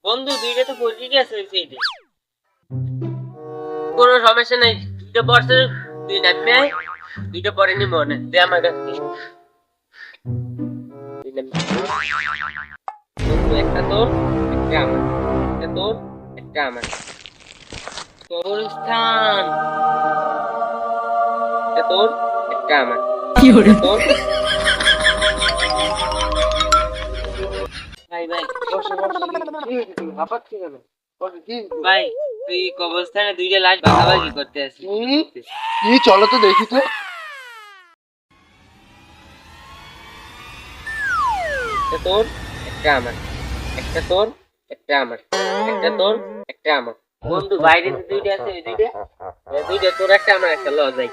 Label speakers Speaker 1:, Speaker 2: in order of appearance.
Speaker 1: বন্ধু দুইটা তো পড়ে গেছে ওই সাইডে। কোনো সমস্যা নাই, দুইটা পড়ছে, তুই নামবে আয়। দুইটা পড়েনি মনে দে আমার কাছে। তুই নামবি। বন্ধু, একটা তোর, একটা আমার, একটা তোর, একটা আমার। কবরস্থান। একটা তোর, একটা আমার, একটা তোর। ভাই ভাই
Speaker 2: বসে বসে কি হয়েছে তুমি হাঁপাচ্ছি কেন? বসে কি
Speaker 1: ভাই, তুই কবরস্থানে দুইটা লাশ ভাগাভাগি করতে আসিস।
Speaker 2: কি চলো তো দেখি তো।
Speaker 1: একটা তোর, একটা আমার, একটা তোর, একটা আমার, একটা তোর, একটা আমার। বন্ধু বাইরে যে দুইটা আছে ওই দুইটা, দুইটা তোর একটা আমার একটা, ল যাই।